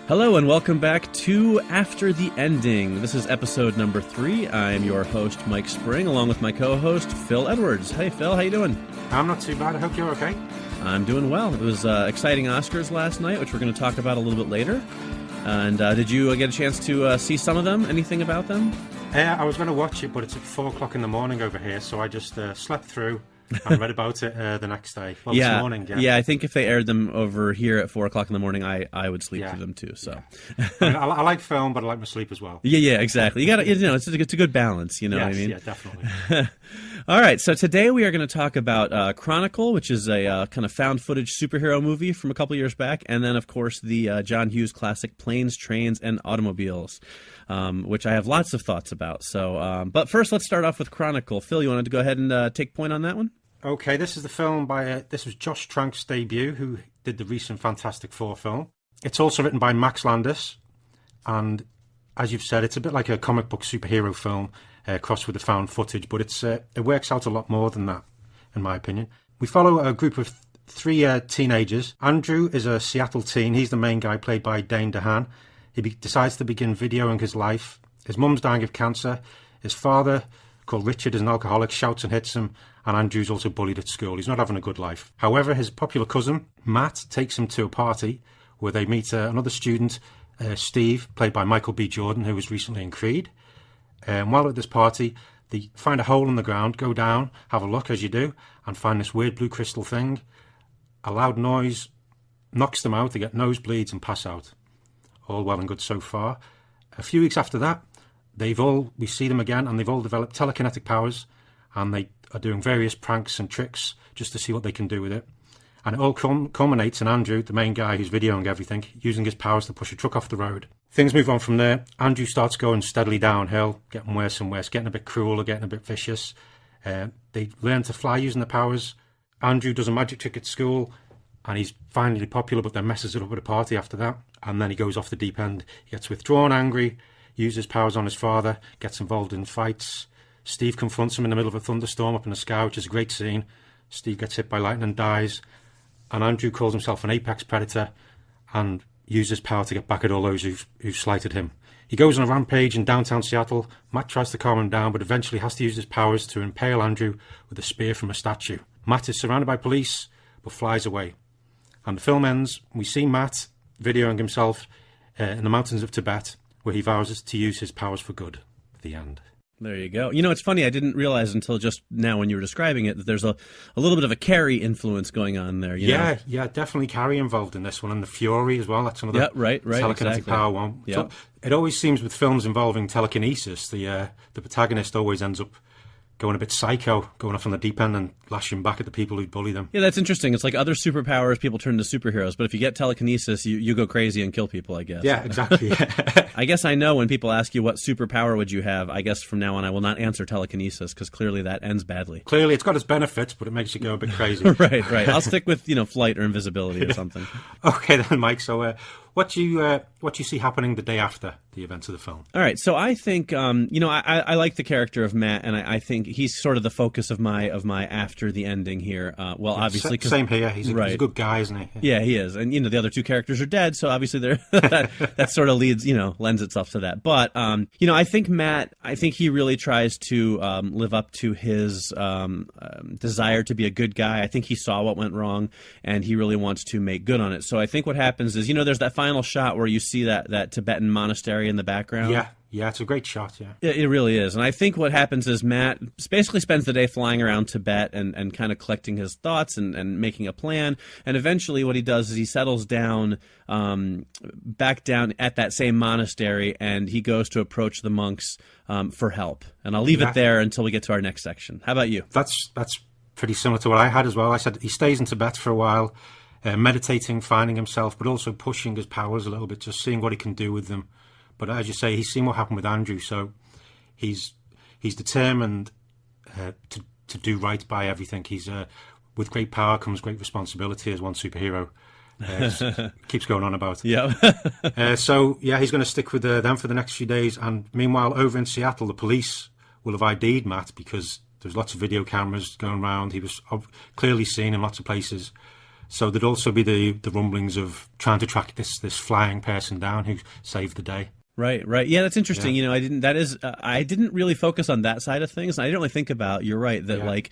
Hello and welcome back to After the Ending. This is episode number 3. I'm your host, Mike Spring, along with my co-host, Phil Edwards. Hey, Phil, how you doing? I'm not too bad. I hope you're okay. I'm doing well. It was exciting Oscars last night, which we're going to talk about a little bit later. And did you get a chance to see some of them? Anything about them? I was going to watch it, but it's at 4 o'clock in the morning over here, so I just slept through and read about it the next day. Well, this morning, yeah. I think if they aired them over here at 4 o'clock in the morning, I would sleep through them too. So, I like film, but I like my sleep as well. Yeah, exactly. You got to, it's a good balance. You know what I mean? Yeah, definitely. All right, so today we are going to talk about Chronicle, which is a kind of found footage superhero movie from a couple years back, and then, of course, the John Hughes classic Planes, Trains, and Automobiles, which I have lots of thoughts about. So, but first, let's start off with Chronicle. Phil, you wanted to go ahead and take point on that one? Okay, this is the film by, this was Josh Trank's debut, who did the recent Fantastic Four film. It's also written by Max Landis, and as you've said, it's a bit like a comic book superhero film crossed with the found footage, but it works out a lot more than that, in my opinion. We follow a group of 3 teenagers. Andrew is a Seattle teen. He's the main guy, played by Dane DeHaan. He decides to begin videoing his life. His mum's dying of cancer. His father, called Richard, is an alcoholic, shouts and hits him, and Andrew's also bullied at school. He's not having a good life. However, his popular cousin, Matt, takes him to a party where they meet another student, Steve, played by Michael B. Jordan, who was recently in Creed. While at this party, they find a hole in the ground, go down, have a look, as you do, and find this weird blue crystal thing. A loud noise knocks them out, they get nosebleeds and pass out. All well and good so far. A few weeks after that, we see them again, and they've all developed telekinetic powers, and they are doing various pranks and tricks just to see what they can do with it. And it all culminates in Andrew, the main guy who's videoing everything, using his powers to push a truck off the road. Things move on from there. Andrew starts going steadily downhill, getting worse and worse, getting a bit crueler, getting a bit vicious. They learn to fly using the powers. Andrew does a magic trick at school, and he's finally popular, but then messes it up at a party after that. And then he goes off the deep end. He gets withdrawn, angry, uses powers on his father, gets involved in fights. Steve confronts him in the middle of a thunderstorm up in the sky, which is a great scene. Steve gets hit by lightning and dies. And Andrew calls himself an apex predator and uses power to get back at all those who've slighted him. He goes on a rampage in downtown Seattle. Matt tries to calm him down, but eventually has to use his powers to impale Andrew with a spear from a statue. Matt is surrounded by police, but flies away. And the film ends. We see Matt videoing himself in the mountains of Tibet, where he vows to use his powers for good. The end. There you go. You know, it's funny, I didn't realize until just now when you were describing it that there's a little bit of a Carrie influence going on there. You know? Yeah, definitely Carrie involved in this one, and the Fury as well. That's another telekinetic exactly. power one. Yep. So it always seems with films involving telekinesis, the protagonist always ends up going a bit psycho, going off on the deep end and lashing back at the people who bully them. Yeah, that's interesting. It's like other superpowers, people turn to superheroes, but if you get telekinesis, you go crazy and kill people, I guess. Yeah, exactly. I guess I know when people ask you what superpower would you have, I guess from now on I will not answer telekinesis, because clearly that ends badly. Clearly it's got its benefits, but it makes you go a bit crazy. Right. I'll stick with, flight or invisibility or something. Okay then, Mike, so what do you see happening the day after the events of the film? All right, so I think I like the character of Matt, and I think he's sort of the focus of my after the ending here. Obviously, same here. He's a good guy, isn't he? Yeah, he is, and the other 2 characters are dead, so obviously that sort of lends itself to that. But I think Matt, he really tries to live up to his desire to be a good guy. I think he saw what went wrong, and he really wants to make good on it. So I think what happens is, there's that final shot where you see that Tibetan monastery in the background. Yeah, it's a great shot, yeah. It really is. And I think what happens is Matt basically spends the day flying around Tibet and kind of collecting his thoughts and making a plan. And eventually what he does is he settles down, back down at that same monastery, and he goes to approach the monks for help. And I'll leave it there until we get to our next section. How about you? That's pretty similar to what I had as well. I said he stays in Tibet for a while, meditating, finding himself, but also pushing his powers a little bit, just seeing what he can do with them. But as you say, he's seen what happened with Andrew, so he's determined to do right by everything. He's with great power comes great responsibility, as one superhero keeps going on about. Yeah. So he's going to stick with them for the next few days. And meanwhile, over in Seattle, the police will have ID'd Matt because there's lots of video cameras going around. He was clearly seen in lots of places. So there'd also be the rumblings of trying to track this flying person down who saved the day. Right, right. Yeah, that's interesting. You know, I didn't really focus on that side of things. I didn't really think about, you're right, that like,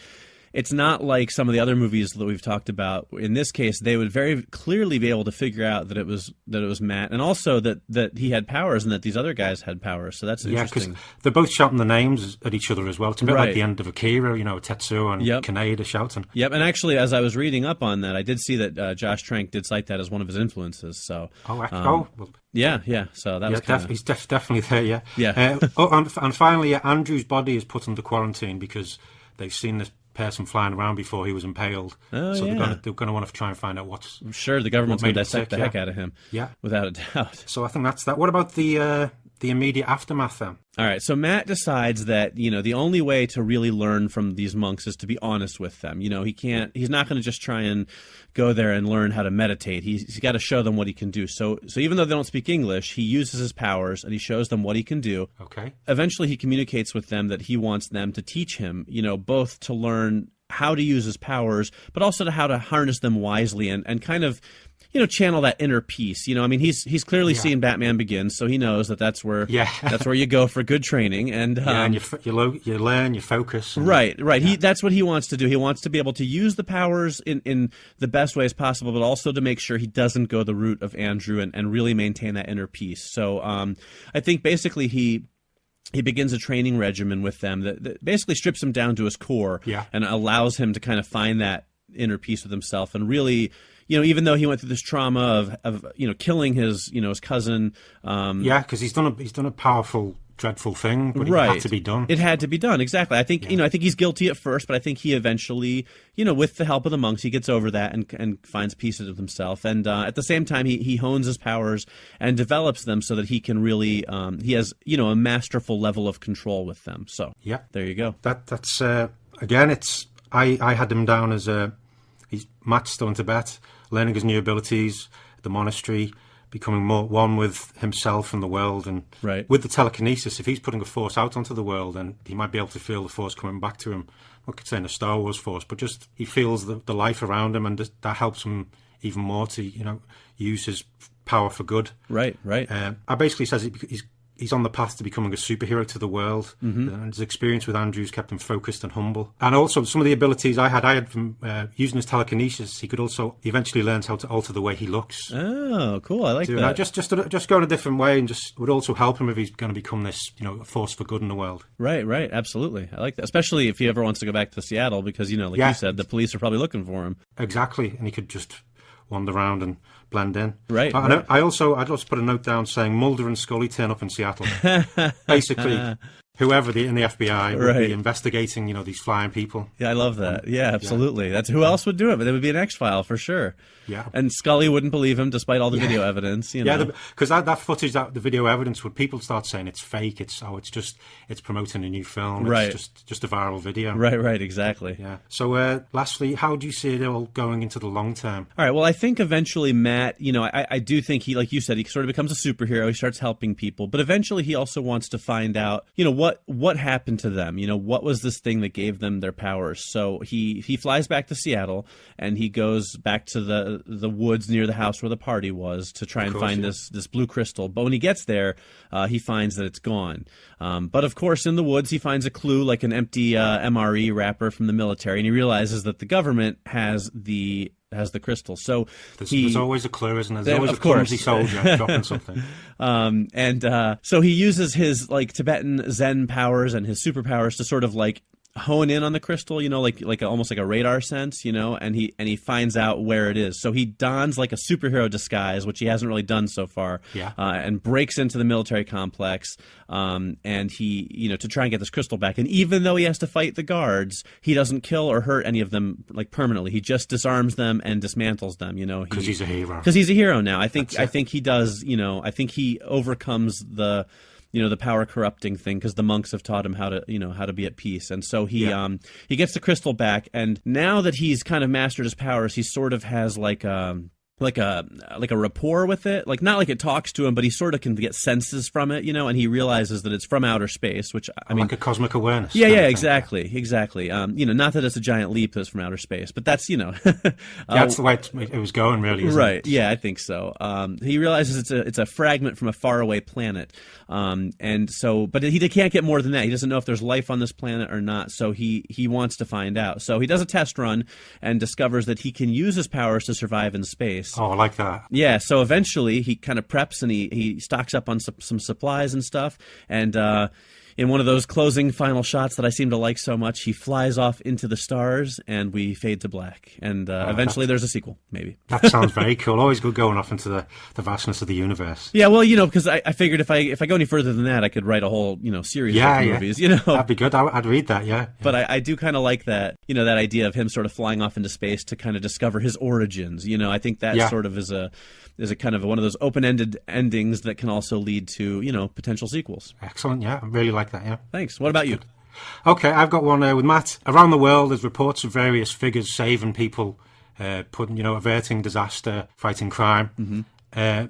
it's not like some of the other movies that we've talked about. In this case, they would very clearly be able to figure out that it was Matt, and also that he had powers and that these other guys had powers. So that's interesting. Yeah, because they're both shouting the names at each other as well. It's a bit like the end of Akira, you know, Tetsuo and Kaneda shouting. Yep, and actually, as I was reading up on that, I did see that Josh Trank did cite that as one of his influences. So well, yeah. So that was he's definitely there. Yeah, yeah. And finally, Andrew's body is put under quarantine because they've seen this person flying around before he was impaled. So they're going to want to try and find out what's... I'm sure the government's going to dissect the heck out of him. Yeah. Without a doubt. So I think that's that. What about the immediate aftermath then? All right, so Matt decides that, you know, the only way to really learn from these monks is to be honest with them. You know, he's not going to just try and go there and learn how to meditate. He's got to show them what he can do. So even though they don't speak English, he uses his powers and he shows them what he can do. Okay. Eventually he communicates with them that he wants them to teach him, you know, both to learn how to use his powers, but also to how to harness them wisely and kind of, you know, channel that inner peace. You know, I mean, he's clearly seen Batman Begins, so he knows that's where you go for good training. And and you learn, you focus. Right. That's what he wants to do. He wants to be able to use the powers in the best ways possible, but also to make sure he doesn't go the route of Andrew and really maintain that inner peace. So I think basically he begins a training regimen with them that basically strips him down to his core and allows him to kind of find that inner peace with himself and really, you know, even though he went through this trauma of you know, killing his cousin. Because he's done a powerful, dreadful thing, but it had to be done. It had to be done, exactly. I think, you know, I think he's guilty at first, but I think he eventually, you know, with the help of the monks, he gets over that and finds peace with himself. And at the same time, he hones his powers and develops them so that he can really, he has, you know, a masterful level of control with them. So there you go. That's again, I had him down as he's Matt's still in Tibet, learning his new abilities, the monastery, becoming more one with himself and the world, and with the telekinesis, if he's putting a force out onto the world, then he might be able to feel the force coming back to him. I could say in a Star Wars force, but just he feels the life around him, and that helps him even more to, you know, use his power for good. Right. I basically says he's on the path to becoming a superhero to the world. And his experience with Andrews kept him focused and humble. And also some of the abilities I had from using his telekinesis. He eventually learns how to alter the way he looks. Oh, cool! I like that. Just go in a different way, and just would also help him if he's going to become this, you know, a force for good in the world. Right. Absolutely, I like that. Especially if he ever wants to go back to Seattle, because, you know, like you said, the police are probably looking for him. Exactly, and he could just wander around and blend in. Right. I'd also put a note down saying Mulder and Scully turn up in Seattle. Basically, whoever in the FBI would be investigating, you know, these flying people. Yeah, I love that. Yeah, absolutely. That's who else would do it, but it would be an X-File for sure. Yeah. And Scully wouldn't believe him despite all the video evidence. You know? Yeah, because that footage, the video evidence, would people start saying it's fake, it's promoting a new film, it's just a viral video. Right, exactly. Yeah. So lastly, how do you see it all going into the long term? All right, well, I think eventually Matt, you know, I do think he, like you said, he sort of becomes a superhero, he starts helping people, but eventually he also wants to find out, you know, what happened to them, you know, what was this thing that gave them their powers. So he flies back to Seattle and he goes back to the woods near the house where the party was to try and find this blue crystal. But when he gets there, he finds that it's gone. But of course, in the woods, he finds a clue, like an empty MRE wrapper from the military, and he realizes that the government has the crystal. So there's always a clue, isn't there? There's always a clumsy soldier dropping something. So he uses his like Tibetan Zen powers and his superpowers to sort of like hone in on the crystal, you know, like almost like a radar sense, you know, and he finds out where it is. So he dons like a superhero disguise, which he hasn't really done so far, and breaks into the military complex, and he, you know, to try and get this crystal back. And even though he has to fight the guards, he doesn't kill or hurt any of them like permanently. He just disarms them and dismantles them, you know. Because he's a hero. Because he's a hero now. I think he does, you know, I think he overcomes the power corrupting thing, because the monks have taught him how to be at peace. And so he gets the crystal back, and now that he's kind of mastered his powers, he sort of has like like a rapport with it, like not like it talks to him, but he sort of can get senses from it, and he realizes that it's from outer space, which I mean, like a cosmic awareness. Yeah, exactly. Not that it's a giant leap that's from outer space, but that's that's the way it was going, really. Isn't right? It? Yeah, I think so. He realizes it's a fragment from a faraway planet, and so, but he can't get more than that. He doesn't know if there's life on this planet or not, so he wants to find out. So he does a test run and discovers that he can use his powers to survive in space. Oh, I like that. Yeah, so eventually he kind of preps and he stocks up on some supplies and stuff, and in one of those closing final shots that I seem to like so much, he flies off into the stars, and we fade to black. And eventually there's a sequel, maybe. That sounds very cool. Always good going off into the vastness of the universe. Yeah, well, because I figured if I go any further than that, I could write a whole series of movies. That'd be good. I'd read that. Yeah. But I do kind of like that. That idea of him sort of flying off into space to kind of discover his origins. I think that sort of is a kind of one of those open-ended endings that can also lead to potential sequels. Excellent. Yeah, I really like that. Yeah. Thanks. What about you? Okay, I've got one with Matt. Around the world, there's reports of various figures saving people, averting disaster, fighting crime. Mm-hmm.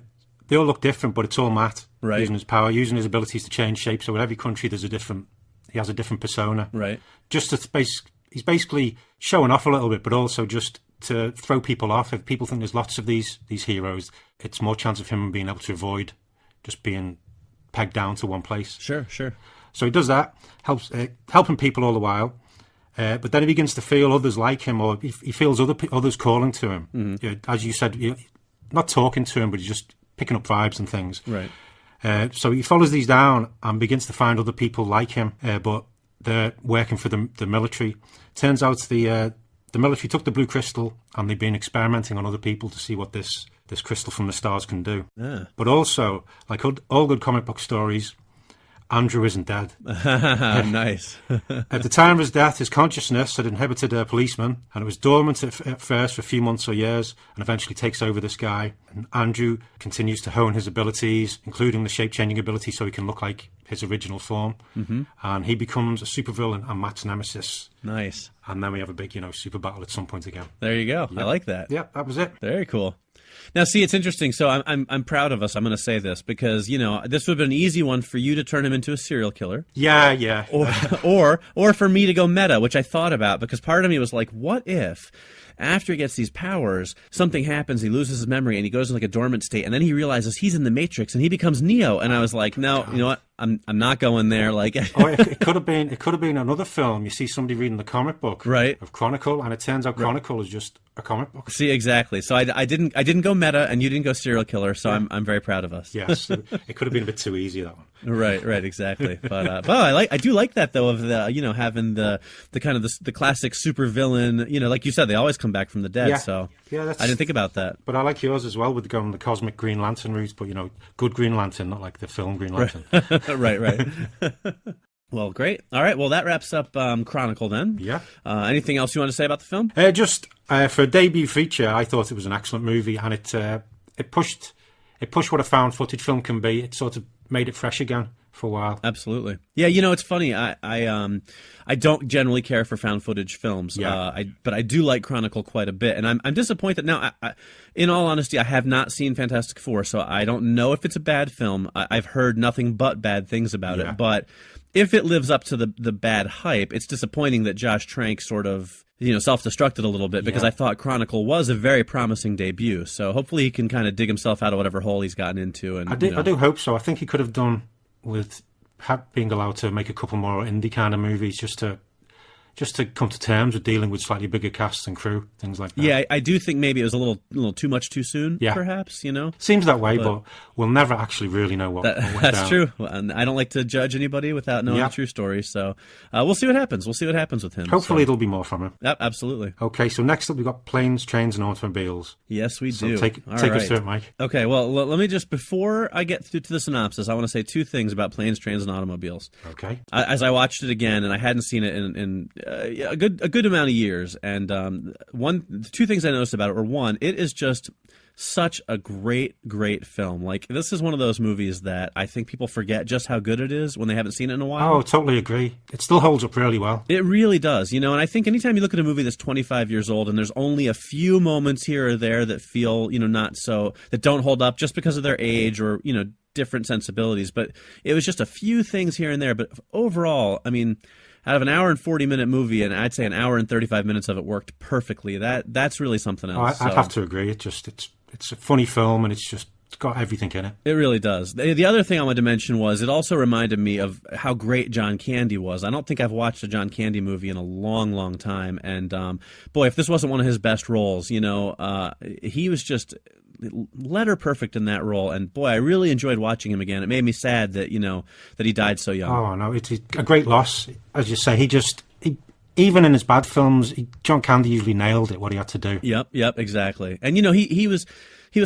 They all look different, but it's all Matt. Right. Using his power, using his abilities to change shape. So in every country, he has a different persona. Right. Just he's basically showing off a little bit, but also just to throw people off. If people think there's lots of these heroes, it's more chance of him being able to avoid just being pegged down to one place. Sure. So he does that, helping people all the while. But then he begins to feel others like him, or he feels others calling to him. Mm-hmm. As you said, not talking to him, but he's just picking up vibes and things. Right. So he follows these down and begins to find other people like him, but they're working for the military. Turns out the military took the blue crystal and they've been experimenting on other people to see what this crystal from the stars can do. Yeah. But also, like all good comic book stories, Andrew isn't dead. Nice. At the time of his death, his consciousness had inhabited a policeman, and it was dormant at first for a few months or years, and eventually takes over this guy. And Andrew continues to hone his abilities, including the shape-changing ability, so he can look like his original form. Mm-hmm. And he becomes a supervillain and Matt's nemesis. Nice. And then we have a big, super battle at some point again. There you go. Yep. I like that. Yeah, that was it. Very cool. Now, see, it's interesting. So I'm proud of us. I'm going to say this because this would have been an easy one for you to turn him into a serial killer. Yeah. Or for me to go meta, which I thought about because part of me was like, what if after he gets these powers, something happens, he loses his memory, and he goes in like a dormant state, and then he realizes he's in the Matrix, and he becomes Neo. And I was like, no, you know what? I'm not going there. Like, it could have been another film. You see somebody reading the comic book, right, of Chronicle, and it turns out Chronicle is just a comic book. See, exactly. So I didn't go meta, and you didn't go serial killer. So yeah. I'm very proud of us. Yes, it could have been a bit too easy, that one. Right, exactly. But I do like that though, of the having the kind of the classic super villain. Like you said, they always come back from the dead. Yeah. So yeah, I didn't think about that. But I like yours as well with going the cosmic Green Lantern route, but good Green Lantern, not like the film Green Lantern. Right. Well, great. All right. Well, that wraps up Chronicle then. Yeah. Anything else you want to say about the film? Just for a debut feature, I thought it was an excellent movie, and it pushed what a found footage film can be. It sort of made it fresh again for a while. Absolutely. Yeah. It's funny. I don't generally care for found footage films. Yeah. But I do like Chronicle quite a bit, and I'm disappointed now. In all honesty, I have not seen Fantastic Four, so I don't know if it's a bad film. I've heard nothing but bad things about it, but if it lives up to the bad hype, it's disappointing that Josh Trank sort of self-destructed a little bit because I thought Chronicle was a very promising debut. So hopefully he can kind of dig himself out of whatever hole he's gotten into. And I do hope so. I think he could have done with being allowed to make a couple more indie kind of movies just to come to terms with dealing with slightly bigger casts and crew, things like that. Yeah, I do think maybe it was a little too much too soon, perhaps, Seems that way, but we'll never actually really know what went that's down. True. And I don't like to judge anybody without knowing the true story, so we'll see what happens. We'll see what happens with him. Hopefully it'll be more from him. Yep, absolutely. Okay, so next up we've got Planes, Trains and Automobiles. Yes, we do. Take us through it, Mike. Okay, well, let me just, before I get through to the synopsis, I want to say two things about Planes, Trains and Automobiles. Okay. As I watched it again, and I hadn't seen it in a good amount of years, and two things I noticed about it were, one, it is just such a great, great film. Like, this is one of those movies that I think people forget just how good it is when they haven't seen it in a while. Oh, totally agree. It still holds up really well. It really does, and I think anytime you look at a movie that's 25 years old and there's only a few moments here or there that feel, not so, that don't hold up just because of their age or, different sensibilities, but it was just a few things here and there. But overall, I mean, out of an hour and 40-minute movie, and I'd say an hour and 35 minutes of it worked perfectly. That's really something else. I'd have to agree. It's a funny film, and it's got everything in it. It really does. The other thing I wanted to mention was it also reminded me of how great John Candy was. I don't think I've watched a John Candy movie in a long, long time. And boy, if this wasn't one of his best roles, he was just letter perfect in that role. And boy, I really enjoyed watching him again. It made me sad that that he died so young. Oh no, it's a great loss. As you say, even in his bad films, John Candy usually nailed it, what he had to do. Yep, exactly. And he was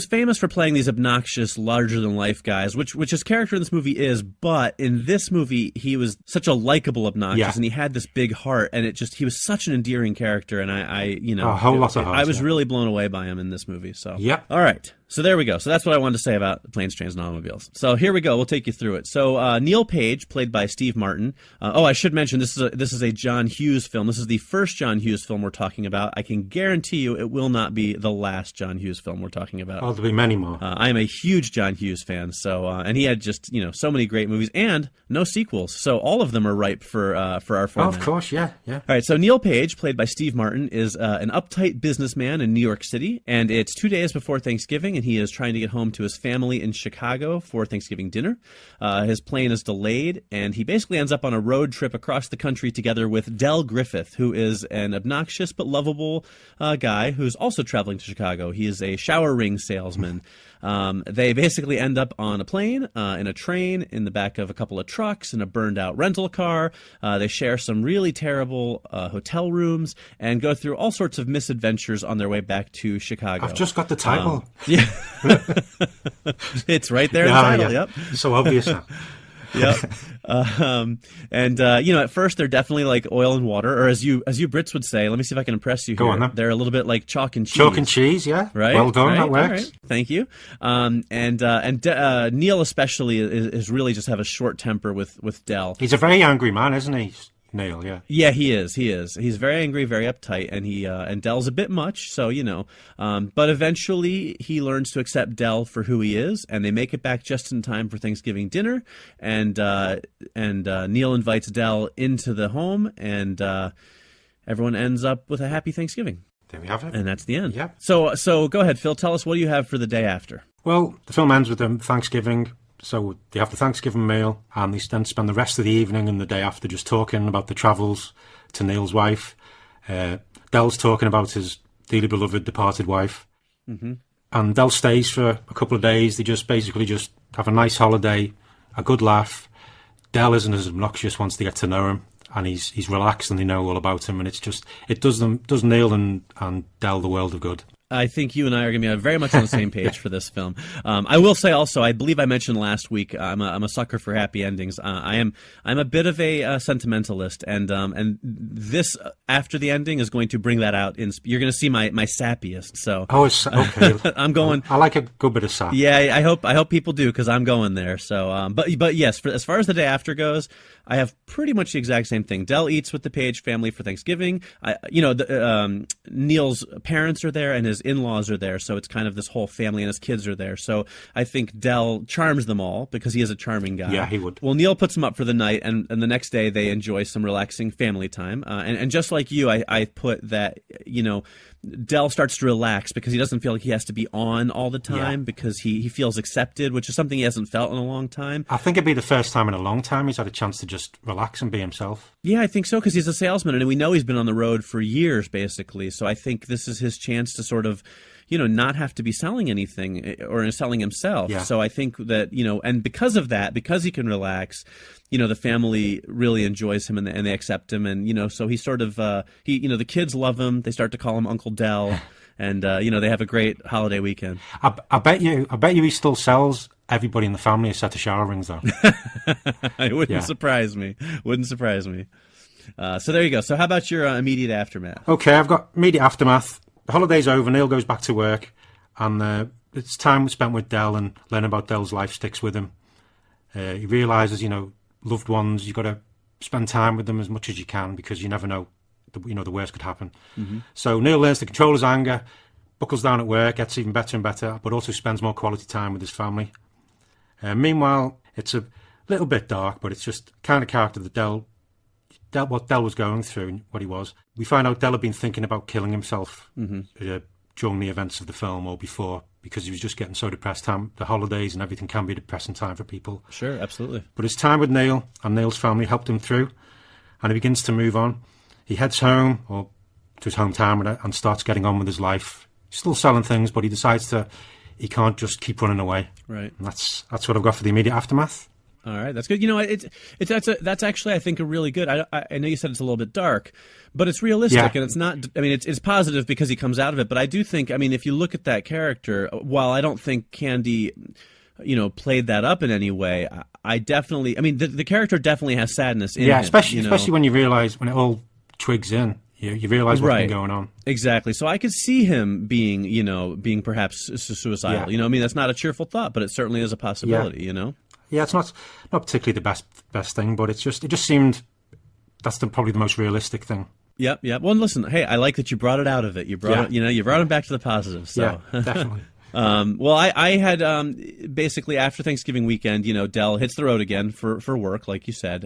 famous for playing these obnoxious, larger-than-life guys, which his character in this movie is, but in this movie, he was such a likable obnoxious, and he had this big heart, and he was such an endearing character, and a whole lot of heart. I was really blown away by him in this movie, so. Yep. All right. So there we go. So that's what I wanted to say about Planes, Trains, and Automobiles. So here we go. We'll take you through it. So Neil Page, played by Steve Martin. I should mention this is a John Hughes film. This is the first John Hughes film we're talking about. I can guarantee you it will not be the last John Hughes film we're talking about. Oh, there'll be many more. I am a huge John Hughes fan. So and he had just so many great movies and no sequels. So all of them are ripe for our format. Oh, of course, yeah. All right. So Neil Page, played by Steve Martin, is an uptight businessman in New York City, and it's 2 days before Thanksgiving, and he is trying to get home to his family in Chicago for Thanksgiving dinner. His plane is delayed, and he basically ends up on a road trip across the country together with Del Griffith, who is an obnoxious but lovable guy who's also traveling to Chicago. He is a shower ring salesman. They basically end up on a plane, in a train, in the back of a couple of trucks, in a burned-out rental car. They share some really terrible hotel rooms and go through all sorts of misadventures on their way back to Chicago. I've just got the title. Yeah. It's right there in the title, yep. So obvious now. Yep. At first they're definitely like oil and water, or as you Brits would say, let me see if I can impress you here. Go on, then. They're a little bit like chalk and cheese. Chalk and cheese, yeah. Right. Well done, right, that works. right. Thank you. Neil especially is really just have a short temper with Del. He's a very angry man, isn't he? Neil, yeah. Yeah, he is. He's very angry, very uptight, and and Del's a bit much, so but eventually he learns to accept Del for who he is, and they make it back just in time for Thanksgiving dinner, and Neil invites Del into the home, and everyone ends up with a happy Thanksgiving. There we have it. And that's the end. Yeah. So go ahead, Phil, tell us what do you have for the day after? Well, the film ends with them Thanksgiving. So they have the Thanksgiving meal, and they then spend the rest of the evening and the day after just talking about the travels to Neil's wife. Del's talking about his dearly beloved departed wife. Mm-hmm. And Del stays for a couple of days. They just basically just have a nice holiday, a good laugh. Del isn't as obnoxious once they get to know him, and he's relaxed and they know all about him. And it does Neil and Del the world of good. I think you and I are going to be very much on the same page for this film. I will say also, I believe I mentioned last week, I'm a sucker for happy endings. I'm a bit of a sentimentalist, and this after the ending is going to bring that out. You're going to see my sappiest. So it's okay. I'm going. I like a good bit of sap. Yeah, I hope people do, because I'm going there. So, but yes, as far as the day after goes, I have pretty much the exact same thing. Del eats with the Page family for Thanksgiving. Neil's parents are there and his in-laws are there, so it's kind of this whole family, and his kids are there. So I think Del charms them all because he is a charming guy. Yeah, he would. Well, Neil puts them up for the night, and the next day they enjoy some relaxing family time. And just like you, I put that, Del starts to relax because he doesn't feel like he has to be on all the time, because he feels accepted, which is something he hasn't felt in a long time. I think it'd be the first time in a long time he's had a chance to just relax and be himself. Yeah, I think so, because he's a salesman, and we know he's been on the road for years, basically. So I think this is his chance to sort of, not have to be selling anything or selling himself. Yeah. So I think that, and because of that, because he can relax, the family really enjoys him, and they accept him. And, so he sort of, the kids love him. They start to call him Uncle Del. And, they have a great holiday weekend. I bet you he still sells everybody in the family a set of shower rings, though. It wouldn't surprise me. Wouldn't surprise me. So there you go. So how about your immediate aftermath? Okay, I've got immediate aftermath. The holiday's over. Neil goes back to work, and it's time spent with Del and learning about Del's life sticks with him. He realises, loved ones, you've got to spend time with them as much as you can because you never know, the worst could happen. Mm-hmm. So Neil learns to control his anger, buckles down at work, gets even better and better, but also spends more quality time with his family. Meanwhile, it's a little bit dark, but it's just kind of character that what Del was going through and what he was. We find out Del had been thinking about killing himself during the events of the film or before, because he was just getting so depressed. The holidays and everything can be a depressing time for people. Sure, absolutely. But his time with Neil and Neil's family helped him through, and he begins to move on. He heads home, or to his hometown, and starts getting on with his life. He's still selling things, but he decides he can't just keep running away. Right. And that's what I've got for the immediate aftermath. All right, that's good. That's actually, I think, a really good. I know you said it's a little bit dark, but it's realistic, and it's not. I mean, it's positive because he comes out of it. But I do think, I mean, if you look at that character, while I don't think Candy, played that up in any way, I definitely. I mean, the character definitely has sadness in him. Especially when you realize when it all twigs in. You realize what's been going on. Exactly. So I could see him being perhaps suicidal. I mean, that's not a cheerful thought, but it certainly is a possibility. Yeah, it's not particularly the best thing, but it just seemed that's probably the most realistic thing. Yep. Well, listen, hey, I like that you brought it out of it. You brought you brought it back to the positive. So. Yeah, definitely. Well, I had basically after Thanksgiving weekend, Del hits the road again for work, like you said.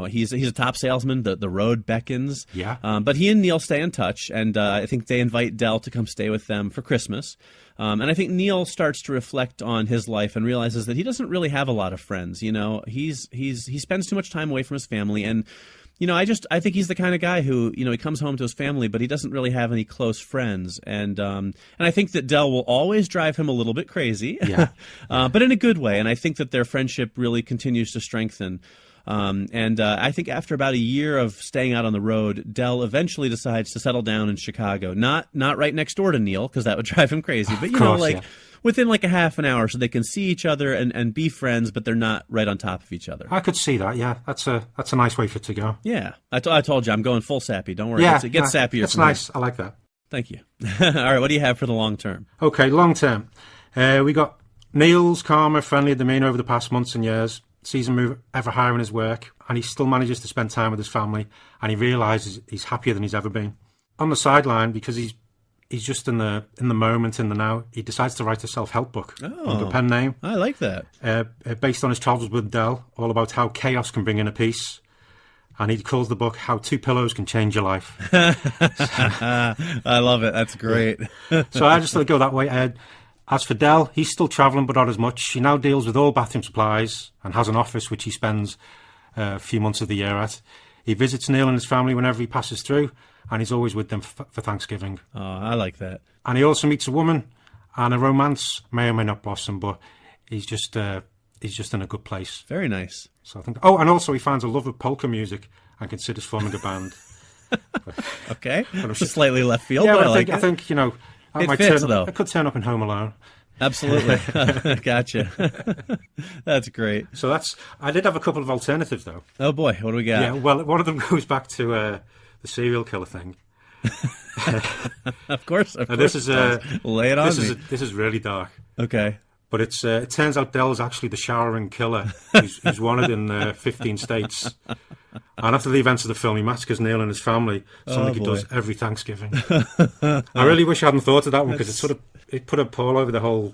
He's a top salesman. The road beckons. Yeah. But he and Neil stay in touch, and I think they invite Del to come stay with them for Christmas. And I think Neil starts to reflect on his life and realizes that he doesn't really have a lot of friends. He spends too much time away from his family, and I think he's the kind of guy who, he comes home to his family, but he doesn't really have any close friends. And I think that Del will always drive him a little bit crazy, but in a good way. And I think that their friendship really continues to strengthen. I think after about a year of staying out on the road, Del eventually decides to settle down in Chicago. Not right next door to Neil, because that would drive him crazy. But, within like a half an hour, so they can see each other and be friends, but they're not right on top of each other. I could see that, yeah. That's a nice way for it to go. Yeah. I told you, I'm going full sappy. Don't worry. It gets sappier. That's nice. Here. I like that. Thank you. All right, what do you have for the long term? Okay, long term. We got Neil's calmer, friendlier demeanour over the past months and years. Sees him move ever higher in his work, and he still manages to spend time with his family, and he realises he's happier than he's ever been. On the sideline, because he's just in the moment, in the now, he decides to write a self-help book under a pen name. I like that. Based on his travels with Del, all about how chaos can bring inner peace. And he calls the book How Two Pillows Can Change Your Life. I love it. That's great. So I just thought I'd go that way. As for Del, he's still travelling, but not as much. He now deals with all bathroom supplies and has an office which he spends a few months of the year at. He visits Neil and his family whenever he passes through, and he's always with them for Thanksgiving. Oh, I like that. And he also meets a woman, and a romance may or may not blossom, but he's just in a good place. Very nice. So I think. Oh, and also he finds a love of polka music and considers forming a band. Okay, it's slightly left field. Yeah, but I think it fits, though. It could turn up in Home Alone. Absolutely. Gotcha. That's great. So I did have a couple of alternatives, though. Oh, boy. What do we got? Yeah, well, one of them goes back to the serial killer thing. Of course. This is lay it on me. This is really dark. Okay. But it turns out Del's actually the showering killer who's wanted in 15 states. And after the events of the film, he massacres Neil and his family, something he does every Thanksgiving. I really wish I hadn't thought of that one, because it put a pall over the whole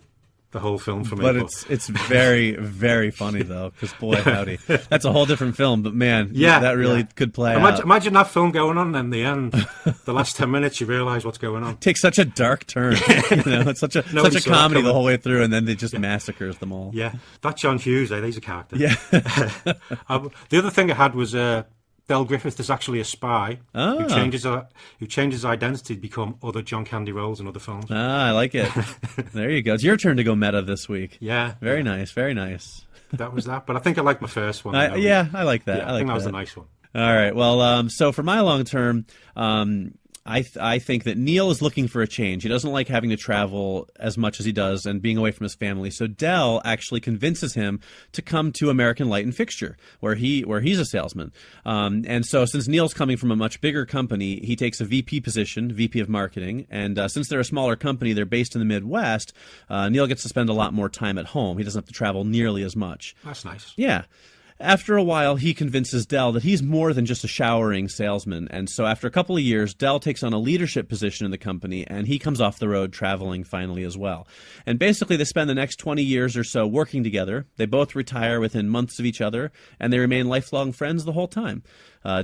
film for me. But it's very, very funny, though, because boy, howdy. That's a whole different film, but man, that really could play out. Imagine that film going on, and in the end, the last 10 minutes, you realise what's going on. It takes such a dark turn. It's such a comedy the whole way through, and then they just massacres them all. Yeah. That John Hughes, he's a character. Yeah. The other thing I had was Del Griffith is actually a spy who changes identity to become other John Candy roles in other films. I like it. There you go. It's your turn to go meta this week. Yeah. Very nice. Very nice. That was that. But I think I like my first one. I like that. Yeah, I think that was a nice one. All right. Well, so for my long term, I think that Neil is looking for a change. He doesn't like having to travel as much as he does and being away from his family. So Del actually convinces him to come to American Light and Fixture, where he's a salesman. And so since Neil's coming from a much bigger company, he takes a VP position, VP of marketing. And since they're a smaller company, they're based in the Midwest, Neil gets to spend a lot more time at home. He doesn't have to travel nearly as much. That's nice. Yeah. After a while, he convinces Del that he's more than just a showering salesman. And so after a couple of years, Del takes on a leadership position in the company, and he comes off the road traveling finally as well. And basically, they spend the next 20 years or so working together. They both retire within months of each other, and they remain lifelong friends the whole time.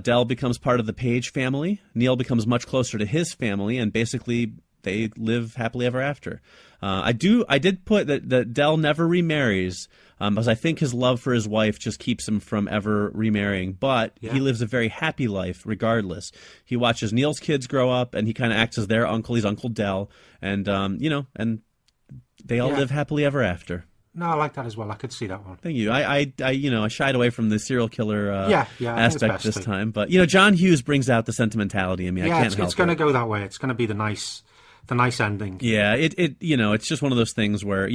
Del becomes part of the Page family. Neil becomes much closer to his family, and basically they live happily ever after. I did put that Del never remarries, because I think his love for his wife just keeps him from ever remarrying. But he lives a very happy life regardless. He watches Neil's kids grow up, and he kind of acts as their uncle. He's Uncle Del, and and they all live happily ever after. No, I like that as well. I could see that one. Thank you. I shied away from the serial killer aspect this time, but John Hughes brings out the sentimentality in me. I can't help it. It's going to go that way. It's going to be the nice ending. Yeah, it's just one of those things where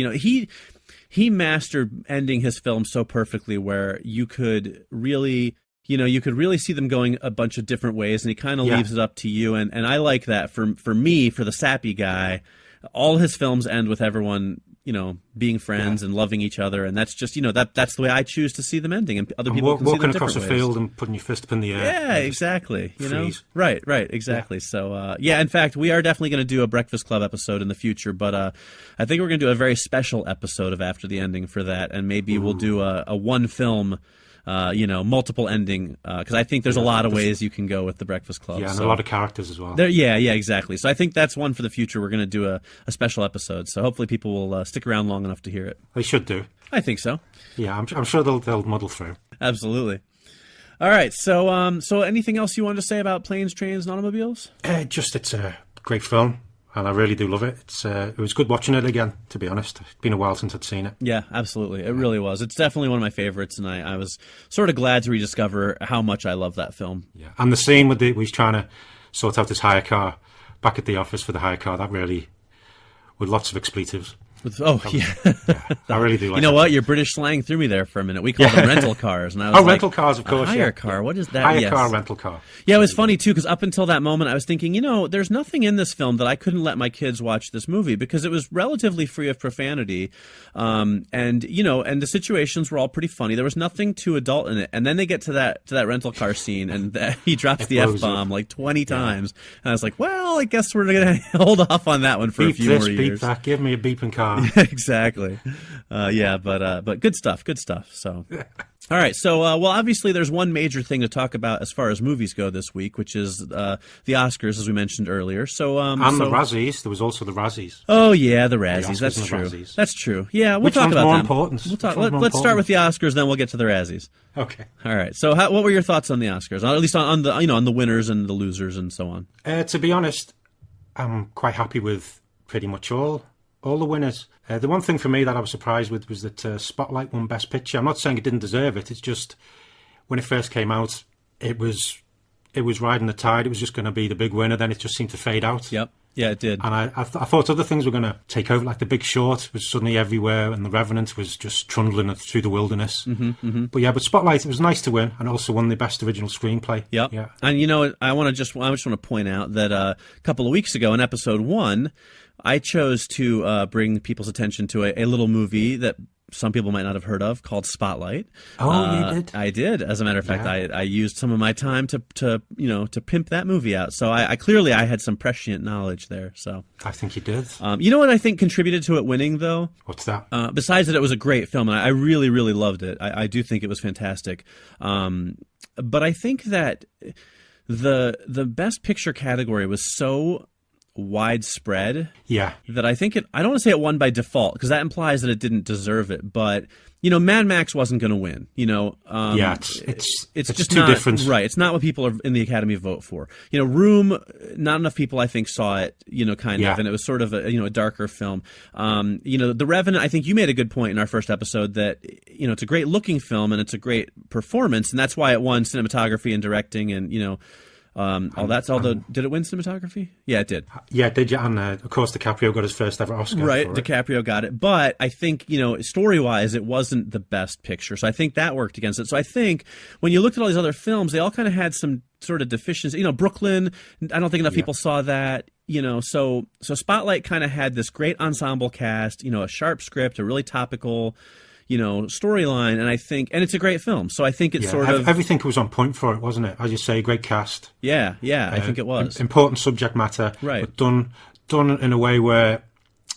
he mastered ending his film so perfectly, where you could really see them going a bunch of different ways, and he kind of leaves it up to you. And I like that for me, for the sappy guy. All his films end with everyone being friends and loving each other, and that's just that's the way I choose to see them ending, and other people can see them walking across a ways. field and putting your fist up in the air. Yeah, exactly. Right, exactly. Yeah. So in fact, we are definitely going to do a Breakfast Club episode in the future, but I think we're going to do a very special episode of After the Ending for that, and maybe we'll do a one film. Multiple ending, because I think there's a lot of ways you can go with the Breakfast Club. Yeah, and a lot of characters as well. Yeah, exactly. So I think that's one for the future. We're going to do a special episode, so hopefully people will stick around long enough to hear it. They should do. I think so. Yeah, I'm sure they'll muddle through. Absolutely. All right, so anything else you wanted to say about Planes, Trains, and Automobiles? It's a great film. And I really do love it. It was good watching it again, to be honest. It's been a while since I'd seen it. Yeah, absolutely. It really was. It's definitely one of my favorites, and I was sort of glad to rediscover how much I love that film. Yeah, and the scene where he's trying to sort out this hire car back at the office for the hire car, that really, with lots of expletives. Yeah. I really do like You know what? Your British slang threw me there for a minute. We call them rental cars. And I was rental cars, of course. Hire car. What is that? Hire car, rental car. Yeah, it was funny, too, because up until that moment, I was thinking, there's nothing in this film that I couldn't let my kids watch this movie, because it was relatively free of profanity. And the situations were all pretty funny. There was nothing too adult in it. And then they get to that rental car scene, and he drops the F-bomb like 20 times. And I was like, well, I guess we're going to hold off on that one for a few more years. Beep that, give me a beeping car. Exactly. But good stuff. So, all right. So, obviously, there's one major thing to talk about as far as movies go this week, which is the Oscars, as we mentioned earlier. So, the Razzies. There was also the Razzies. Oh yeah, the Razzies. That's true. Razzies. That's true. Yeah, we'll Which talk one's about more them. important? We'll talk. Let's start with the Oscars, then we'll get to the Razzies. Okay. All right. So, what were your thoughts on the Oscars? At least on the on the winners and the losers and so on. To be honest, I'm quite happy with pretty much all the winners. The one thing for me that I was surprised with was that Spotlight won Best Picture. I'm not saying it didn't deserve it. It's just when it first came out, it was riding the tide. It was just going to be the big winner. Then it just seemed to fade out. Yep. Yeah, it did. And I thought other things were going to take over, like The Big Short was suddenly everywhere, and The Revenant was just trundling through the wilderness. But Spotlight, it was nice to win, and also won the Best Original Screenplay. Yep. Yeah. And I just want to point out that a couple of weeks ago in episode 1, I chose to bring people's attention to a little movie that some people might not have heard of, called Spotlight. Oh, you did? I did. As a matter of fact, I used some of my time to pimp that movie out. So I clearly had some prescient knowledge there. So I think you did. You know what I think contributed to it winning, though? What's that? Besides that, it was a great film, and I really, really loved it. I do think it was fantastic. But I think that the Best Picture category was so widespread that I think I don't want to say it won by default, because that implies that it didn't deserve it, but Mad Max wasn't going to win. It's just too not, different, right? It's not what people are in the Academy vote for. Room, not enough people I think saw it. Kind of, and it was sort of a darker film. The Revenant. I think you made a good point in our first episode that it's a great looking film and it's a great performance, and that's why it won cinematography and directing and That's all. Did it win cinematography? Yeah, it did. Yeah, did you? And of course, DiCaprio got his first ever Oscar. Right, for it. DiCaprio got it. But I think, story-wise, it wasn't the best picture. So I think that worked against it. So I think when you looked at all these other films, they all kind of had some sort of deficiency. Brooklyn, I don't think enough people saw that. So Spotlight kind of had this great ensemble cast, a sharp script, a really topical storyline, and it's a great film. So I think it's sort of everything was on point for it, wasn't it? As you say, great cast. Yeah, I think it was important subject matter, right? But done in a way where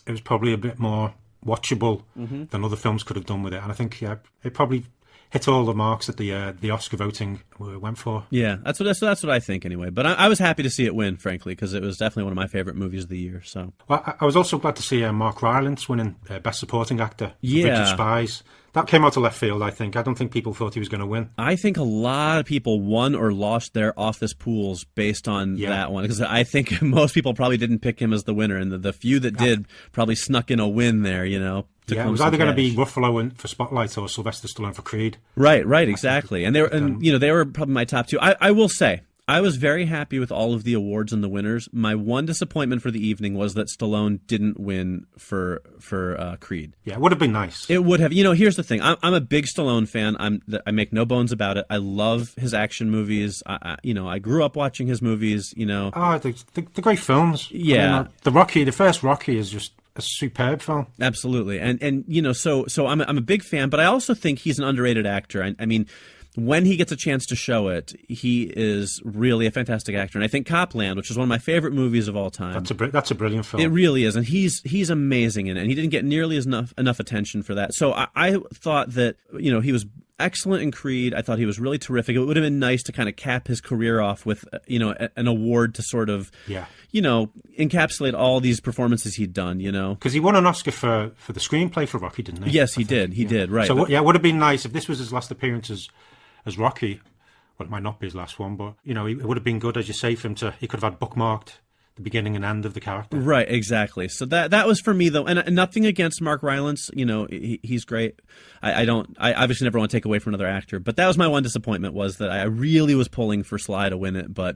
it was probably a bit more watchable than other films could have done with it. And I think it probably hit all the marks that the Oscar voting went for. Yeah, that's what I think anyway. But I was happy to see it win, frankly, because it was definitely one of my favorite movies of the year. So, well, I was also glad to see Mark Rylance winning Best Supporting Actor for Yeah. Bridge of Spies. That came out of left field, I think. I don't think people thought he was going to win. I think a lot of people won or lost their office pools based on that one, because I think most people probably didn't pick him as the winner, and the few that did probably snuck in a win there. It was either going to be Ruffalo for Spotlight or Sylvester Stallone for Creed. Right, exactly. And they were probably my top two. I will say, I was very happy with all of the awards and the winners. My one disappointment for the evening was that Stallone didn't win for Creed. Yeah, it would have been nice. It would have. Here's the thing. I'm a big Stallone fan. I make no bones about it. I love his action movies. I grew up watching his movies. The great films. Yeah, the first Rocky is just a superb film. Absolutely, and so I'm a big fan, but I also think he's an underrated actor. I mean, when he gets a chance to show it, he is really a fantastic actor. And I think Copland, which is one of my favorite movies of all time, that's a brilliant film. It really is, and he's amazing in it. And he didn't get nearly enough attention for that. So I thought that he was excellent in Creed. I thought he was really terrific. It would have been nice to kind of cap his career off with an award to sort of encapsulate all these performances he'd done. Because he won an Oscar for the screenplay for Rocky, didn't he? Yes, he did. He did. Right. So it would have been nice if this was his last appearance as Rocky. Well, it might not be his last one, but it would have been good, as you say, for him he could have had bookmarked the beginning and end of the character. Right, exactly. So that was for me though, and nothing against Mark Rylance. He's great. I obviously never want to take away from another actor, but that was my one disappointment, was that I really was pulling for Sly to win it, but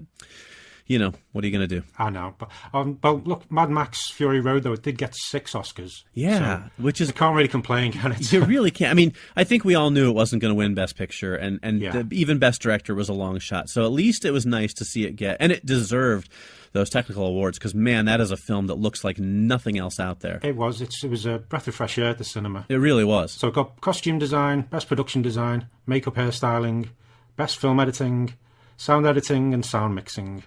what are you going to do? I know, but look, Mad Max Fury Road, though, it did get 6 Oscars. Yeah, so which is... You can't really complain, can it? You really can't. I mean, I think we all knew it wasn't going to win Best Picture, and even Best Director was a long shot. So at least it was nice to see it get... And it deserved those technical awards, because, man, that is a film that looks like nothing else out there. It was. It was a breath of fresh air at the cinema. It really was. So it got costume design, Best Production Design, Makeup Hairstyling, Best Film Editing, Sound Editing, and Sound Mixing.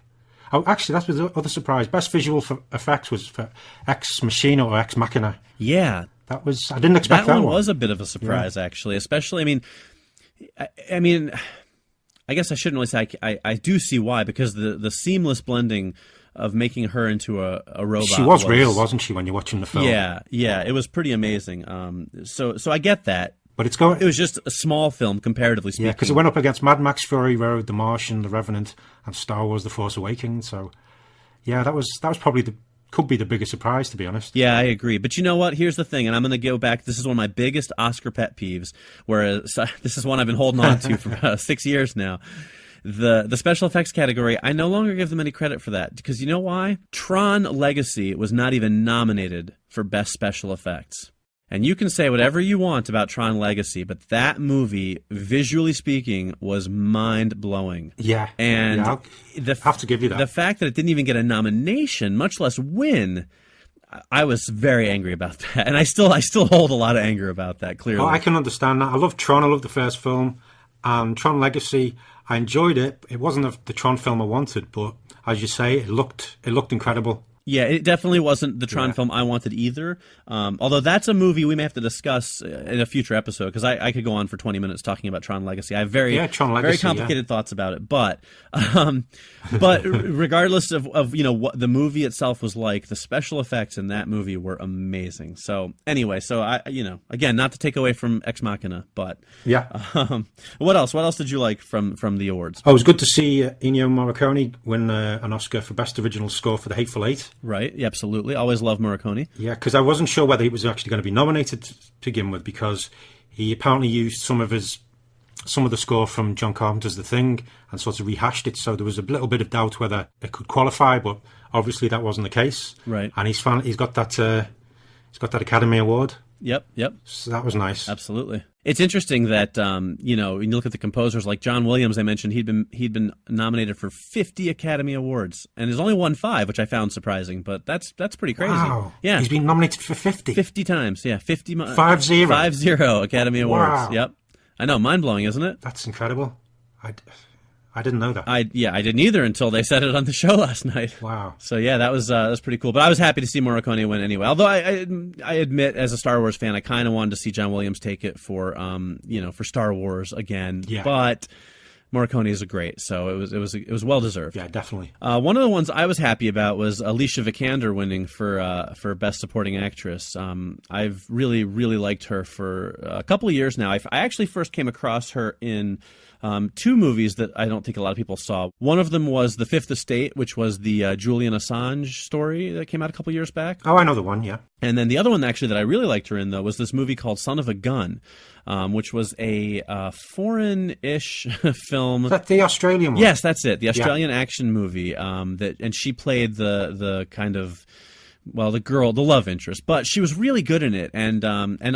Oh, actually, that was the other surprise. Best visual effects was for Ex Machina or Ex Machina. Yeah. I didn't expect that one. That one was a bit of a surprise, actually. Especially, I mean, I guess I shouldn't really say I do see why, because the seamless blending of making her into a robot. She was real, wasn't she, when you're watching the film? Yeah, it was pretty amazing. So I get that. But it was just a small film, comparatively speaking. Yeah, because it went up against Mad Max Fury Road, The Martian, The Revenant, and Star Wars: The Force Awakens. So, yeah, that was probably could be the biggest surprise, to be honest. Yeah, I agree. But you know what? Here's the thing, and I'm going to go back. This is one of my biggest Oscar pet peeves, whereas this is one I've been holding on to for about 6 years now. The special effects category, I no longer give them any credit for that, because you know why? Tron Legacy was not even nominated for Best Special Effects. And you can say whatever you want about Tron Legacy, but that movie, visually speaking, was mind-blowing. Yeah. And I have to give you that. The fact that it didn't even get a nomination, much less win, I was very angry about that. And I still hold a lot of anger about that, clearly. Oh, I can understand that. I love Tron. I love the first film. And Tron Legacy, I enjoyed it. It wasn't the Tron film I wanted, but as you say, it looked incredible. Yeah, it definitely wasn't the Tron film I wanted either. Although that's a movie we may have to discuss in a future episode, because I could go on for 20 minutes talking about Tron Legacy. I have very complicated thoughts about it. But regardless of what the movie itself was like, the special effects in that movie were amazing. So anyway, I again, not to take away from Ex Machina, but what else? What else did you like from the awards? Oh, it was good to see Ennio Morricone win an Oscar for Best Original Score for The Hateful Eight. Right, yeah, absolutely. Always love Morricone. Yeah, because I wasn't sure whether he was actually going to be nominated to begin with, because he apparently used some of his some of the score from John Carpenter's The Thing and sort of rehashed it. So there was a little bit of doubt whether it could qualify, but obviously that wasn't the case. Right. And he's got that Academy Award. Yep. So that was nice. Absolutely. It's interesting that when you look at the composers like John Williams, I mentioned he'd been nominated for 50 Academy Awards and has only won 5, which I found surprising. But that's pretty crazy. Wow. Yeah, he's been nominated for 50. 50 times. Yeah, 50. 50 Academy Awards. Wow. Yep. I know, mind blowing, isn't it? That's incredible. I didn't know that. I didn't either until they said it on the show last night. Wow. So yeah, that was pretty cool. But I was happy to see Morricone win anyway. Although I admit, as a Star Wars fan, I kind of wanted to see John Williams take it for for Star Wars again. Yeah. But Morricone is great, so it was well deserved. Yeah, definitely. One of the ones I was happy about was Alicia Vikander winning for Best Supporting Actress. I've really liked her for a couple of years now. I actually first came across her in 2 movies that I don't think a lot of people saw. One of them was The Fifth Estate, which was the Julian Assange story that came out a couple of years back. Oh, I know the one, yeah. And then the other one actually that I really liked her in, though, was this movie called Son of a Gun, which was a foreign-ish film. Is that the Australian one? Yes, that's it. The Australian action movie. And she played the kind of, well, the love interest, but she was really good in it, and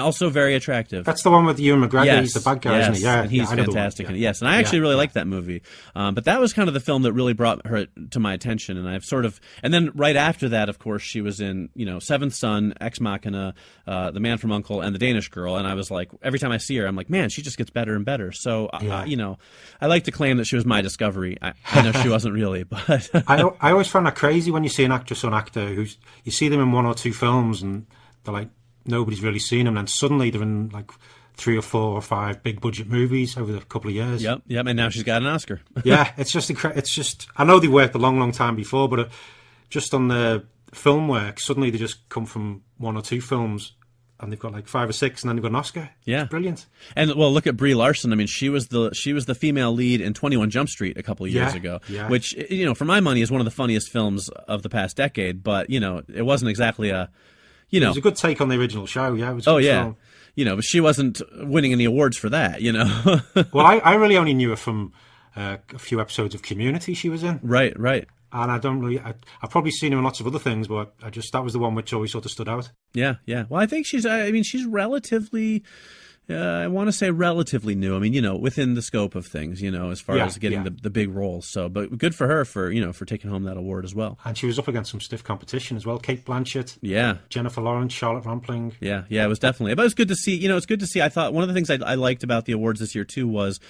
also very attractive. That's the one with Ewan McGregor. Yes, he's the bad guy, isn't he? Yeah, and he's fantastic in it. Yes, and I actually really liked that movie. But that was kind of the film that really brought her to my attention, and and then right after that, of course, she was in Seventh Son, Ex Machina, The Man from U.N.C.L.E., and The Danish Girl, and I was like, every time I see her, I'm like, man, she just gets better and better. So I like to claim that she was my discovery. I know she wasn't really, but I always find that crazy when you see an actress or an actor who's you see them in 1 or 2 films and they're like nobody's really seen them, and suddenly they're in like 3 or 4 or 5 big budget movies over a couple of years. Yep, and now she's got an Oscar. Yeah, it's just incredible. It's just, I know they worked a long time before, but just on the film work, suddenly they just come from 1 or 2 films and they've got like 5 or 6, and then they've got an Oscar. Yeah, it's brilliant. And well, look at Brie Larson. I mean, she was the female lead in 21 Jump Street a couple of years ago, which for my money is one of the funniest films of the past decade. But it wasn't exactly a it was a good take on the original show. Yeah, it was. Film. But she wasn't winning any awards for that. Well, I really only knew her from a few episodes of Community she was in. Right. And I don't really. I've probably seen her in lots of other things, but that was the one which always sort of stood out. Yeah. Well, I think she's relatively. I want to say relatively new. I mean, within the scope of things, as far as getting the big roles. So, but good for her for taking home that award as well. And she was up against some stiff competition as well. Kate Blanchett, Jennifer Lawrence, Charlotte Rampling. Yeah, it was definitely. But it was good to see. It's good to see. I thought one of the things I liked about the awards this year too was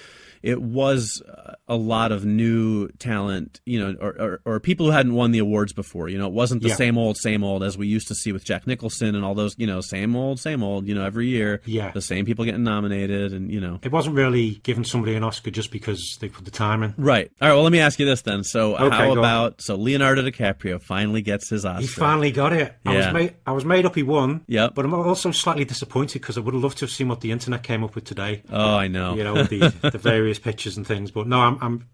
it was a lot of new talent, or people who hadn't won the awards before. It wasn't the same old as we used to see with Jack Nicholson and all those, same old, every year. Yeah. The same people getting nominated and, It wasn't really giving somebody an Oscar just because they put the time in. Right. All right, well, let me ask you this then. So how about, Leonardo DiCaprio finally gets his Oscar. He finally got it. Yeah. I was made up he won. Yep. But I'm also slightly disappointed because I would have loved to have seen what the internet came up with today. Oh, I know. With the various pictures and things. But no, I'm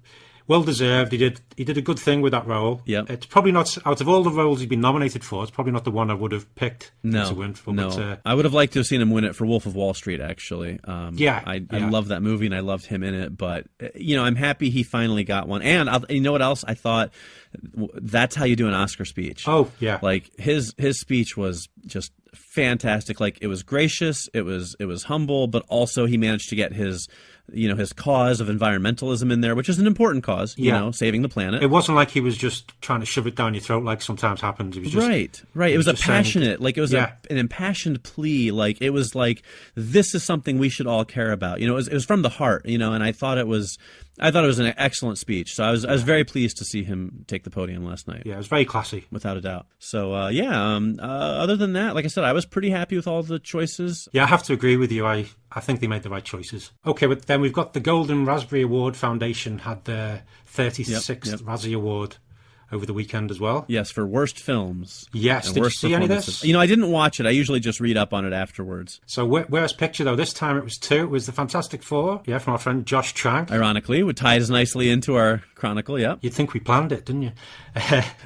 well deserved. He did a good thing with that role. Yeah, it's probably not, out of all the roles he's been nominated for, it's probably not the one I would have picked to win for. No, but, I would have liked to have seen him win it for Wolf of Wall Street. Actually, I love that movie and I loved him in it. But I'm happy he finally got one. And you know what else? I thought that's how you do an Oscar speech. Oh yeah, like his speech was just fantastic. Like it was gracious, it was humble, but also he managed to get his cause of environmentalism in there, which is an important cause, saving the planet. It wasn't like he was just trying to shove it down your throat like sometimes happens. It was just right. It was a passionate, an impassioned plea. Like it was like, this is something we should all care about. It was from the heart. And I thought it was an excellent speech. So I was very pleased to see him take the podium last night. Yeah, it was very classy, without a doubt. So other than that, like I said, I was pretty happy with all the choices. Yeah, I have to agree with you. I think they made the right choices. Okay, but then we've got the Golden Raspberry Award Foundation had their 36th Razzie Award over the weekend as well. Yes, for worst films. Yes, and did you worst see any of performances. this? You know, I didn't watch it. I usually just read up on it afterwards. So worst picture, though, this time it was 2. It was The Fantastic Four, from our friend Josh Trank. Ironically, it ties nicely into our Chronicle, yeah. You'd think we planned it, didn't you?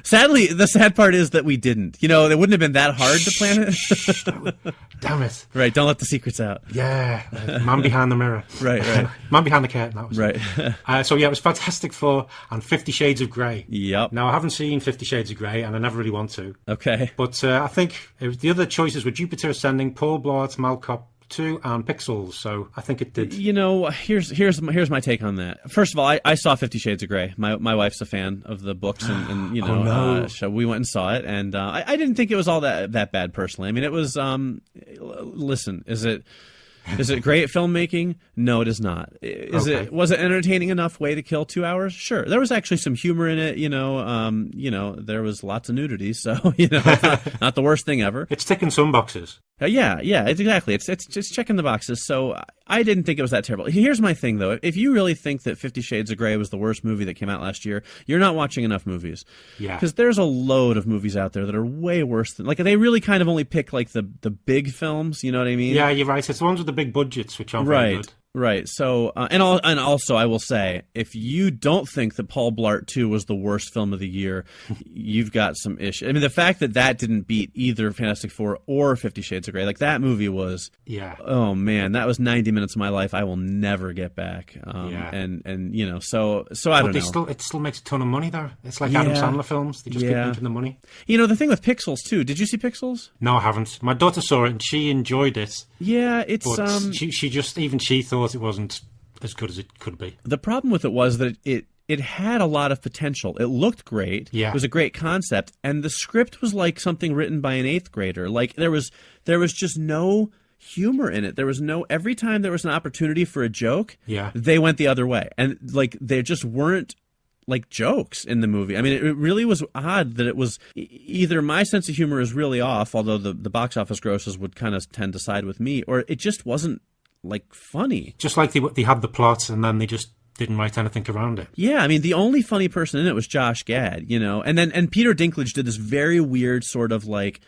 Sadly, the sad part is that we didn't. You know, it wouldn't have been that hard to plan it. Damn it. Right, don't let the secrets out. Yeah, man behind the mirror. Right. Man behind the curtain, that was Right. So yeah, it was Fantastic Four and 50 Shades of Grey. Yep. Now, I haven't seen 50 Shades of Grey, and I never really want to. Okay. But I think the other choices were Jupiter Ascending, Paul Blart, Malcolm 2, and Pixels, so I think it did. You know, here's my take on that. First of all, I saw 50 Shades of Grey. My wife's a fan of the books, and you know, Oh, no. so we went and saw it, and I didn't think it was all that bad personally. I mean, it was. Listen, is it great filmmaking? No, it is not. Was it entertaining enough way to kill 2 hours? Sure. There was actually some humor in it, you know, there was lots of nudity, so it's not the worst thing ever. It's ticking some boxes. Yeah, exactly. It's just checking the boxes. So I didn't think it was that terrible. Here's my thing, though. If you really think that 50 Shades of Grey was the worst movie that came out last year, you're not watching enough movies. Yeah. Because there's a load of movies out there that are way worse than... Like, they really kind of only pick, like, the big films, you know what I mean? Yeah, you're right. It's the ones with the big budgets, which aren't very good. Right. So, and also, I will say, if you don't think that Paul Blart 2 was the worst film of the year, you've got some issues. I mean, the fact that didn't beat either Fantastic Four or 50 Shades of Grey, like that movie was, oh man, that was 90 minutes of my life I will never get back. And you know, so I don't know. It still makes a ton of money though. It's like Adam Sandler films; they just keep making the money. You know, the thing with Pixels too. Did you see Pixels? No, I haven't. My daughter saw it and she enjoyed it. Yeah, it's but she thought it wasn't as good as it could be. The problem with it was that it had a lot of potential. It looked great. Yeah. It was a great concept, and the script was like something written by an 8th grader. Like there was just no humor in it. There was no... Every time there was an opportunity for a joke, they went the other way, and like there just weren't like jokes in the movie. I mean, it really was odd that it was either my sense of humor is really off, although the box office grosses would kind of tend to side with me, or it just wasn't like funny. Just like they had the plot and then they just didn't write anything around it. Yeah, I mean, the only funny person in it was Josh Gad, you know, and Peter Dinklage did this very weird sort of like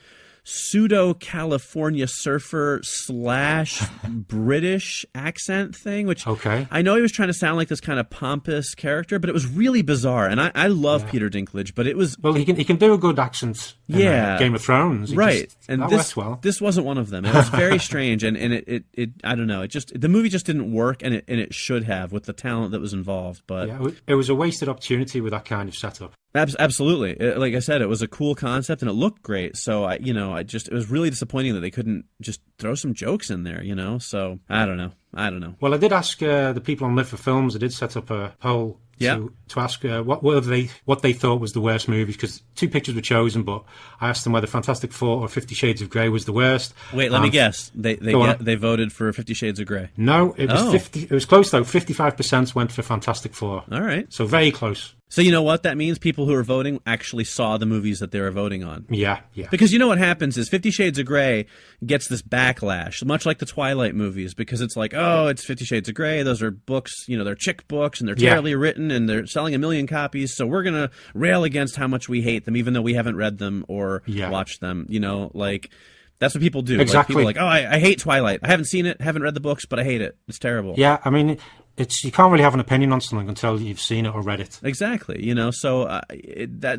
pseudo-California surfer / British accent thing, which I know he was trying to sound like this kind of pompous character, but it was really bizarre. And I love Peter Dinklage, but it was... Well, he can do a good accent in Game of Thrones. That works well. This wasn't one of them. It was very strange, and it I don't know, the movie just didn't work, and it should have with the talent that was involved. But it was a wasted opportunity with that kind of setup. Absolutely. Like I said, it was a cool concept and it looked great. So it was really disappointing that they couldn't just throw some jokes in there, you know? So I don't know. Well, I did ask the people on Live for Films, I did set up a poll to ask what they thought was the worst movie, because 2 pictures were chosen, but I asked them whether Fantastic Four or 50 Shades of Grey was the worst. Wait, let me guess. They voted for 50 Shades of Grey. No, it was 50. It was close though. 55% went for Fantastic Four. All right. So very close. So you know what that means? People who are voting actually saw the movies that they were voting on. Yeah. Because you know what happens is 50 Shades of Grey gets this backlash, much like the Twilight movies, because it's like, oh, it's 50 Shades of Grey. Those are books, you know, they're chick books, and they're terribly written, and they're selling 1 million copies, so we're going to rail against how much we hate them, even though we haven't read them or watched them. You know, like... That's what people do. Exactly. Like, people are like, oh, I hate Twilight. I haven't seen it, haven't read the books, but I hate it. It's terrible. Yeah, I mean, you can't really have an opinion on something until you've seen it or read it. Exactly. You know, so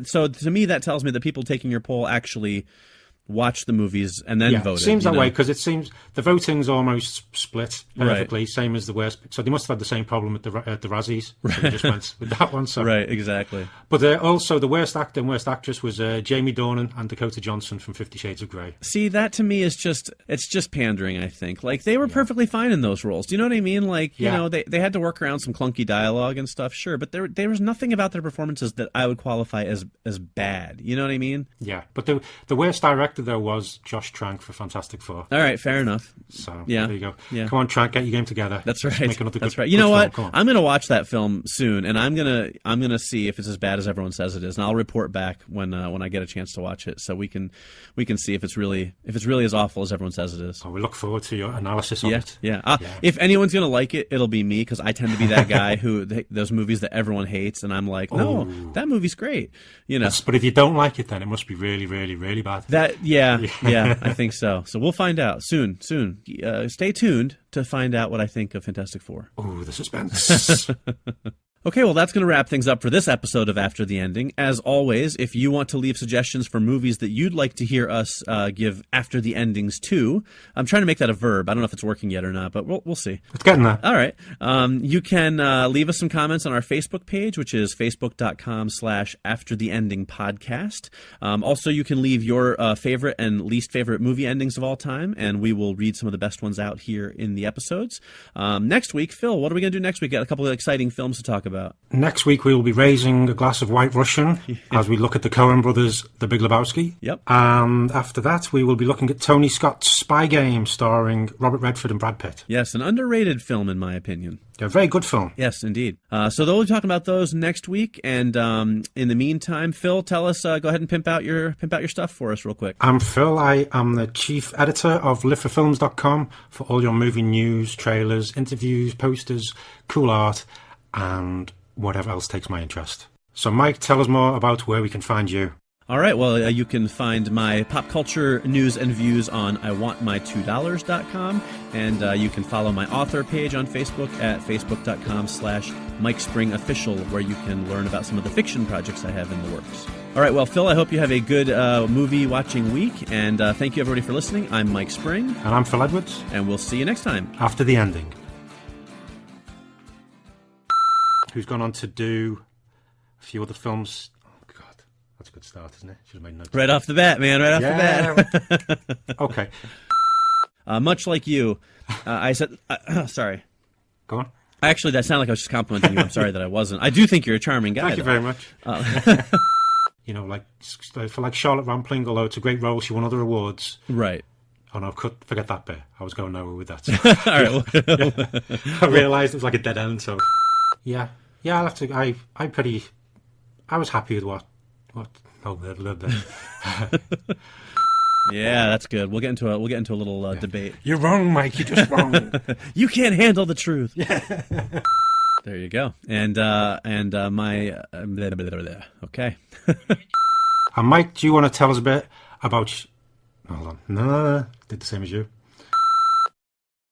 so to me that tells me that people taking your poll actually watch the movies and then voted. It seems that way, because it seems the voting's almost split perfectly, same as the worst. So they must have had the same problem at the Razzies. So they just went with that one. So. Right, exactly. But also the worst actor and worst actress was Jamie Dornan and Dakota Johnson from 50 Shades of Grey. See, that to me is just pandering, I think. Like, they were perfectly fine in those roles. Do you know what I mean? Like, you know, they had to work around some clunky dialogue and stuff, sure, but there was nothing about their performances that I would qualify as bad. You know what I mean? Yeah, but the worst director director, though, was Josh Trank for Fantastic Four. All right, fair enough. So, Yeah. there you go. Yeah. Come on, Trank, get your game together. That's Let's right. make another That's good, right. You good know film. what? Come on. I'm going to watch that film soon, and I'm gonna see if it's as bad as everyone says it is, and I'll report back when I get a chance to watch it, so we can see if it's really as awful as everyone says it is. Oh, we look forward to your analysis of it. Yeah. If anyone's gonna like it, it'll be me, because I tend to be that guy who those movies that everyone hates, and I'm like, no, that movie's great. You know. But if you don't like it, then it must be really, really, really bad. Yeah, I think so. So we'll find out soon. Stay tuned to find out what I think of Fantastic Four. Oh, the suspense. Okay, well, that's going to wrap things up for this episode of After the Ending. As always, if you want to leave suggestions for movies that you'd like to hear us give After the Endings to, I'm trying to make that a verb. I don't know if it's working yet or not, but we'll see. It's getting there. All right. You can leave us some comments on our Facebook page, which is facebook.com/aftertheendingpodcast. Also, you can leave your favorite and least favorite movie endings of all time, and we will read some of the best ones out here in the episodes. Next week, Phil, what are we going to do next week? Got a couple of exciting films to talk about. Next week, we will be raising a glass of White Russian as we look at the Coen brothers' The Big Lebowski. Yep. And after that, we will be looking at Tony Scott's Spy Game, starring Robert Redford and Brad Pitt. Yes, an underrated film, in my opinion. A very good film. Yes, indeed. So we'll be talking about those next week. And in the meantime, Phil, tell us. Go ahead and pimp out your stuff for us real quick. I'm Phil. I am the chief editor of liveforfilms.com for all your movie news, trailers, interviews, posters, cool art, and whatever else takes my interest. So, Mike, tell us more about where we can find you. All right, well, you can find my pop culture news and views on iwantmy2dollars.com, and you can follow my author page on Facebook at facebook.com/MikeSpringOfficial, where you can learn about some of the fiction projects I have in the works. All right, well, Phil, I hope you have a good movie-watching week, and thank you, everybody, for listening. I'm Mike Spring. And I'm Phil Edwards. And we'll see you next time. After the Ending. Who's gone on to do a few other films. Oh, God. That's a good start, isn't it? Should have made notes. Right off the bat, man. Right off the bat. Okay. Much like you, I said... sorry. Go on. Actually, that sounded like I was just complimenting you. I'm sorry that I wasn't. I do think you're a charming guy, Thank you very much. You know, like for Charlotte Rampling, although it's a great role, she won other awards. Right. Oh, no, forget that bit. I was going nowhere with that. All right. I realised it was like a dead end, so... Yeah, I'll have to. I was happy with what. Yeah, that's good. We'll get into a little debate. You're wrong, Mike. You're just wrong. You can't handle the truth. Yeah. There you go. And my okay. And Mike, do you want to tell us a bit about? Hold on. No. Did the same as you.